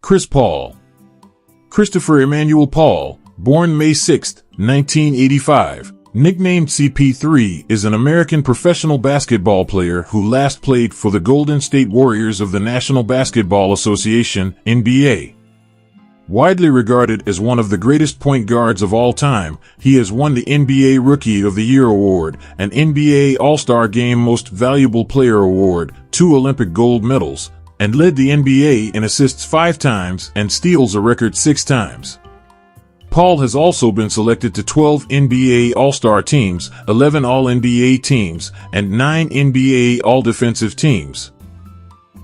Chris Paul. Christopher Emmanuel Paul, born May 6, 1985, nicknamed CP3, is an American professional basketball player who last played for the Golden State Warriors of the National Basketball Association, NBA. Widely regarded as one of the greatest point guards of all time, he has won the NBA Rookie of the Year award, an NBA All-Star Game Most Valuable Player award, 2 Olympic gold medals, and led the NBA in assists 5 times and steals a record 6 times. Paul has also been selected to 12 NBA All-Star teams, 11 All-NBA teams, and 9 NBA All-Defensive teams.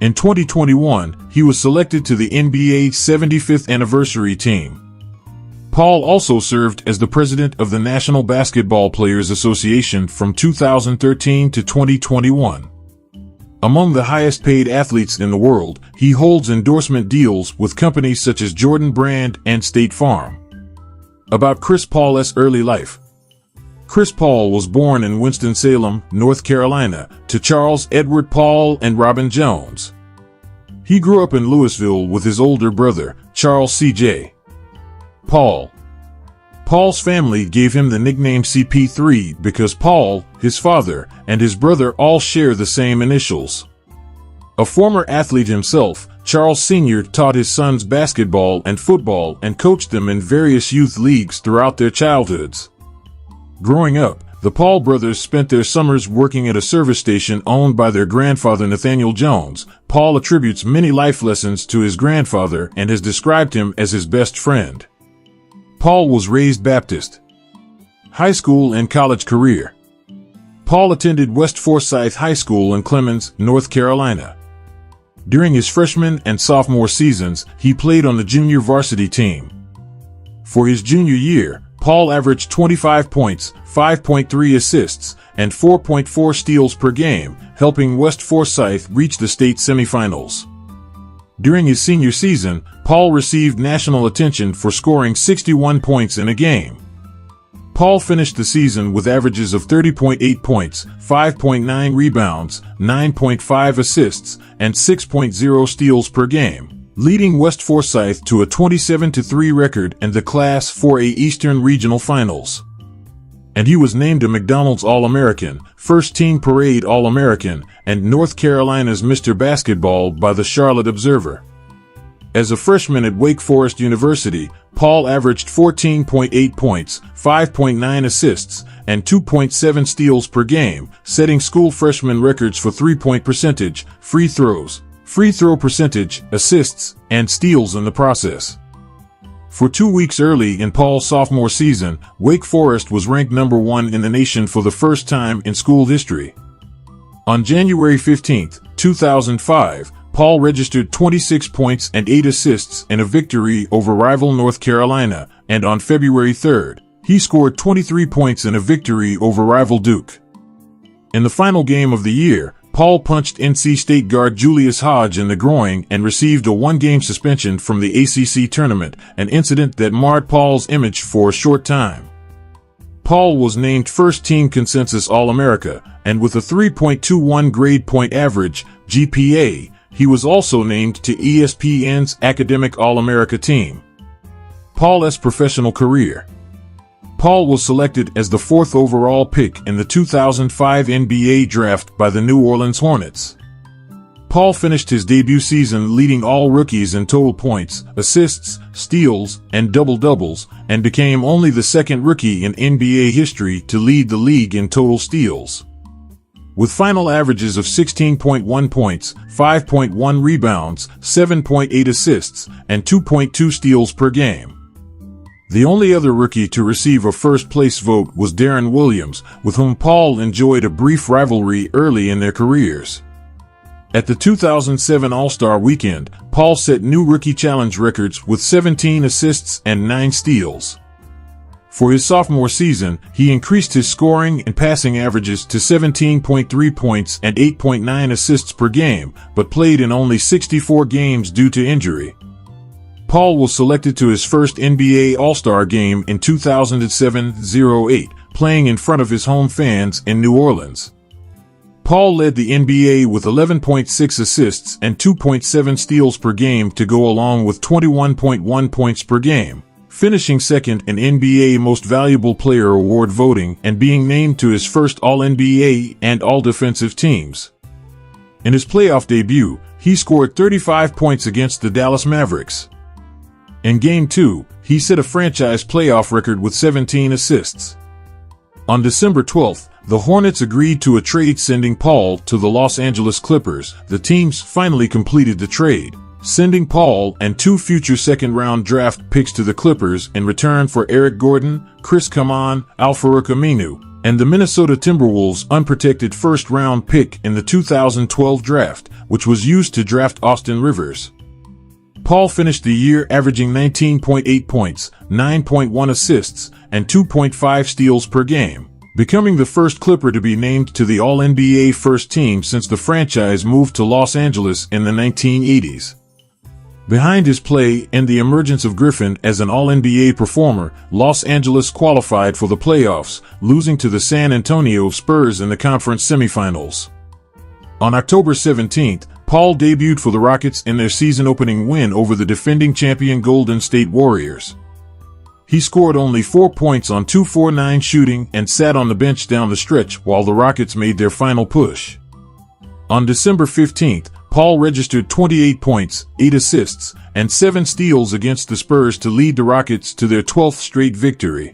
In 2021, he was selected to the NBA 75th anniversary team. Paul also served as the president of the National Basketball Players Association from 2013 to 2021. Among the highest-paid athletes in the world, he holds endorsement deals with companies such as Jordan Brand and State Farm. About Chris Paul's early life. Chris Paul was born in Winston-Salem, North Carolina, to Charles Edward Paul and Robin Jones. He grew up in Louisville with his older brother, Charles C.J. Paul. Paul's family gave him the nickname CP3 because Paul, his father, and his brother all share the same initials. A former athlete himself, Charles Sr. taught his sons basketball and football and coached them in various youth leagues throughout their childhoods. Growing up, the Paul brothers spent their summers working at a service station owned by their grandfather Nathaniel Jones. Paul attributes many life lessons to his grandfather and has described him as his best friend. Paul was raised Baptist. High school and college career. Paul attended West Forsyth High School in Clemens, North Carolina. During his freshman and sophomore seasons, he played on the junior varsity team. For his junior year, Paul averaged 25 points, 5.3 assists, and 4.4 steals per game, helping West Forsyth reach the state semifinals. During his senior season, Paul received national attention for scoring 61 points in a game. Paul finished the season with averages of 30.8 points, 5.9 rebounds, 9.5 assists, and 6.0 steals per game, leading West Forsyth to a 27-3 record and the Class 4A Eastern Regional Finals. And he was named a McDonald's All-American, First Team Parade All-American, and North Carolina's Mr. Basketball by the Charlotte Observer. As a freshman at Wake Forest University, Paul averaged 14.8 points, 5.9 assists, and 2.7 steals per game, setting school freshman records for three-point percentage, free throw percentage, assists, and steals in the process. For 2 weeks early in Paul's sophomore season, Wake Forest was ranked number 1 in the nation for the first time in school history. On January 15, 2005, Paul registered 26 points and 8 assists in a victory over rival North Carolina, and on February 3, he scored 23 points in a victory over rival Duke. In the final game of the year, Paul punched NC State guard Julius Hodge in the groin and received a 1-game suspension from the ACC tournament, an incident that marred Paul's image for a short time. Paul was named First-Team Consensus All-America, and with a 3.21 grade point average, GPA, he was also named to ESPN's Academic All-America team. Paul's professional career. Paul was selected as the 4th overall pick in the 2005 NBA draft by the New Orleans Hornets. Paul finished his debut season leading all rookies in total points, assists, steals, and double-doubles, and became only the second rookie in NBA history to lead the league in total steals. With final averages of 16.1 points, 5.1 rebounds, 7.8 assists, and 2.2 steals per game. The only other rookie to receive a first-place vote was Darren Williams, with whom Paul enjoyed a brief rivalry early in their careers. At the 2007 All-Star Weekend, Paul set new rookie challenge records with 17 assists and 9 steals. For his sophomore season, he increased his scoring and passing averages to 17.3 points and 8.9 assists per game, but played in only 64 games due to injury. Paul was selected to his first NBA All-Star game in 2007-08, playing in front of his home fans in New Orleans. Paul led the NBA with 11.6 assists and 2.7 steals per game to go along with 21.1 points per game, finishing second in NBA Most Valuable Player award voting and being named to his first All-NBA and All-Defensive teams. In his playoff debut, he scored 35 points against the Dallas Mavericks. In Game 2, he set a franchise playoff record with 17 assists. On December 12th, the Hornets agreed to a trade sending Paul to the Los Angeles Clippers. The teams finally completed the trade, sending Paul and 2 future second-round draft picks to the Clippers in return for Eric Gordon, Chris Kaman, Al-Farouq Aminu, and the Minnesota Timberwolves' unprotected first-round pick in the 2012 draft, which was used to draft Austin Rivers. Paul finished the year averaging 19.8 points, 9.1 assists, and 2.5 steals per game, becoming the first Clipper to be named to the All-NBA first team since the franchise moved to Los Angeles in the 1980s. Behind his play and the emergence of Griffin as an All-NBA performer, Los Angeles qualified for the playoffs, losing to the San Antonio Spurs in the conference semifinals. On October 17th, Paul debuted for the Rockets in their season-opening win over the defending champion Golden State Warriors. He scored only 4 points on 2-for-9 shooting and sat on the bench down the stretch while the Rockets made their final push. On December 15th, Paul registered 28 points, 8 assists, and 7 steals against the Spurs to lead the Rockets to their 12th straight victory.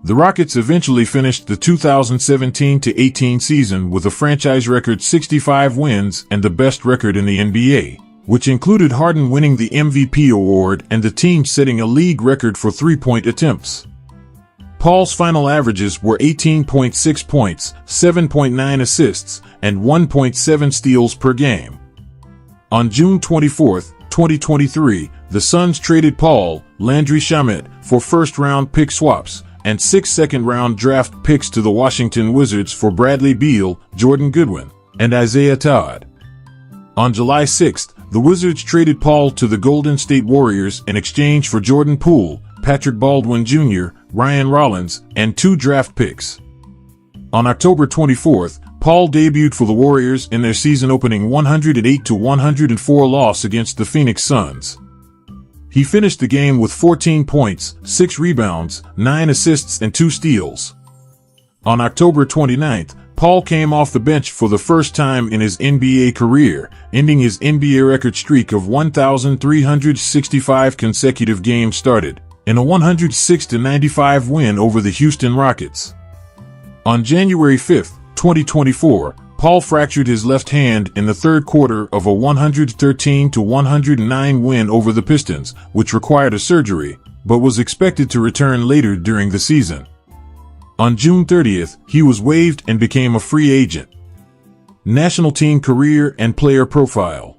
The Rockets eventually finished the 2017-18 season with a franchise record 65 wins and the best record in the NBA, which included Harden winning the MVP award and the team setting a league record for three-point attempts. Paul's final averages were 18.6 points, 7.9 assists, and 1.7 steals per game. On June 24, 2023, the Suns traded Paul, Landry Shamet, for first-round pick swaps and 6 second-round draft picks to the Washington Wizards for Bradley Beal, Jordan Goodwin, and Isaiah Todd. On July 6th, the Wizards traded Paul to the Golden State Warriors in exchange for Jordan Poole, Patrick Baldwin Jr., Ryan Rollins, and 2 draft picks. On October 24th, Paul debuted for the Warriors in their season-opening 108-104 loss against the Phoenix Suns. He finished the game with 14 points, 6 rebounds, 9 assists, and 2 steals. On October 29th, Paul came off the bench for the first time in his NBA career, ending his NBA record streak of 1,365 consecutive games started, in a 106-95 win over the Houston Rockets. On January 5, 2024, Paul fractured his left hand in the third quarter of a 113-109 win over the Pistons, which required a surgery, but was expected to return later during the season. On June 30th, he was waived and became a free agent. National Team Career and Player Profile.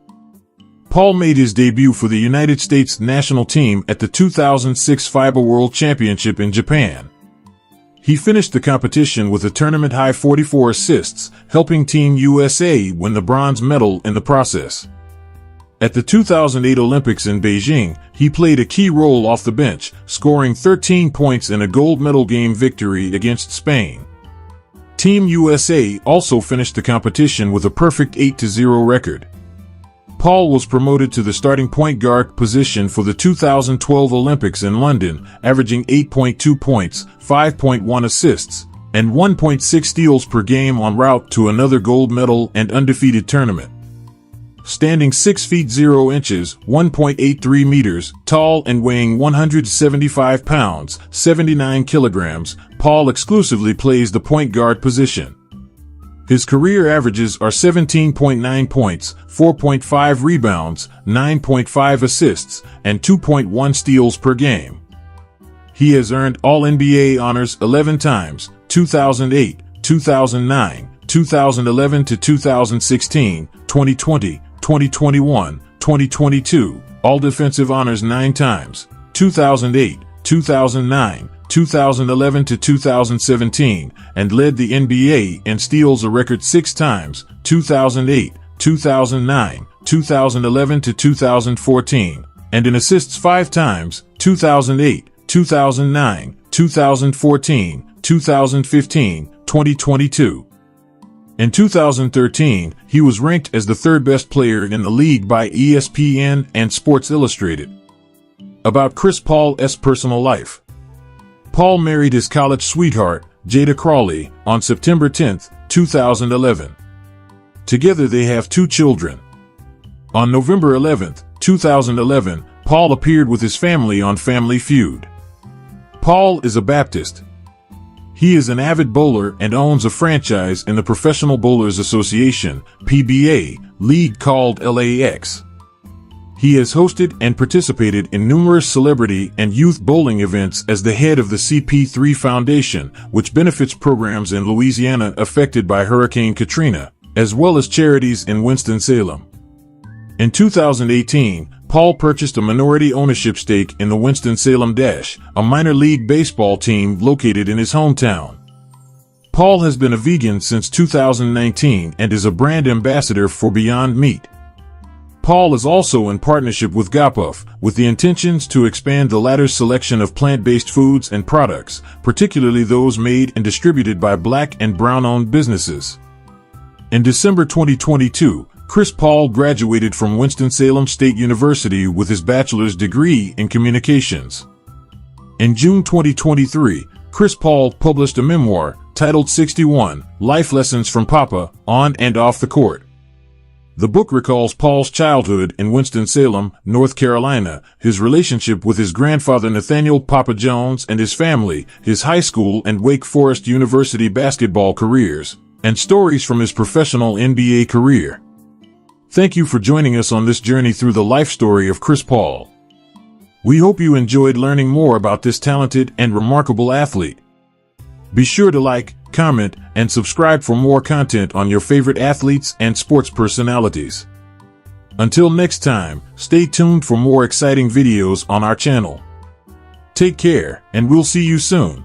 Paul made his debut for the United States national team at the 2006 FIBA World Championship in Japan. He finished the competition with a tournament-high 44 assists, helping Team USA win the bronze medal in the process. At the 2008 Olympics in Beijing, he played a key role off the bench, scoring 13 points in a gold medal game victory against Spain. Team USA also finished the competition with a perfect 8-0 record. Paul was promoted to the starting point guard position for the 2012 Olympics in London, averaging 8.2 points, 5.1 assists, and 1.6 steals per game en route to another gold medal and undefeated tournament. Standing 6 feet 0 inches, 1.83 meters, tall and weighing 175 pounds, 79 kilograms, Paul exclusively plays the point guard position. His career averages are 17.9 points, 4.5 rebounds, 9.5 assists, and 2.1 steals per game. He has earned All-NBA honors 11 times, 2008, 2009, 2011 to 2016, 2020, 2021, 2022, All-Defensive honors 9 times, 2008, 2009, 2011 to 2017, and led the NBA in steals a record 6 times, 2008, 2009, 2011 to 2014, and in assists 5 times, 2008, 2009, 2014, 2015, 2022. In 2013, he was ranked as the third best player in the league by ESPN and Sports Illustrated. About Chris Paul's personal life. Paul married his college sweetheart, Jada Crawley, on September 10, 2011. Together they have 2 children. On November 11, 2011, Paul appeared with his family on Family Feud. Paul is a Baptist. He is an avid bowler and owns a franchise in the Professional Bowlers Association, PBA, league called LAX. He has hosted and participated in numerous celebrity and youth bowling events as the head of the CP3 Foundation, which benefits programs in Louisiana affected by Hurricane Katrina, as well as charities in Winston-Salem. In 2018, Paul purchased a minority ownership stake in the Winston-Salem Dash, a minor league baseball team located in his hometown. Paul has been a vegan since 2019 and is a brand ambassador for Beyond Meat. Paul is also in partnership with GAPUF, with the intentions to expand the latter's selection of plant-based foods and products, particularly those made and distributed by Black and Brown-owned businesses. In December 2022, Chris Paul graduated from Winston-Salem State University with his bachelor's degree in communications. In June 2023, Chris Paul published a memoir titled 61, Life Lessons from Papa, On and Off the Court. The book recalls Paul's childhood in Winston-Salem, North Carolina, his relationship with his grandfather Nathaniel Papa Jones and his family, his high school and Wake Forest University basketball careers, and stories from his professional NBA career. Thank you for joining us on this journey through the life story of Chris Paul. We hope you enjoyed learning more about this talented and remarkable athlete. Be sure to like, comment, and subscribe for more content on your favorite athletes and sports personalities. Until next time, stay tuned for more exciting videos on our channel. Take care, and we'll see you soon.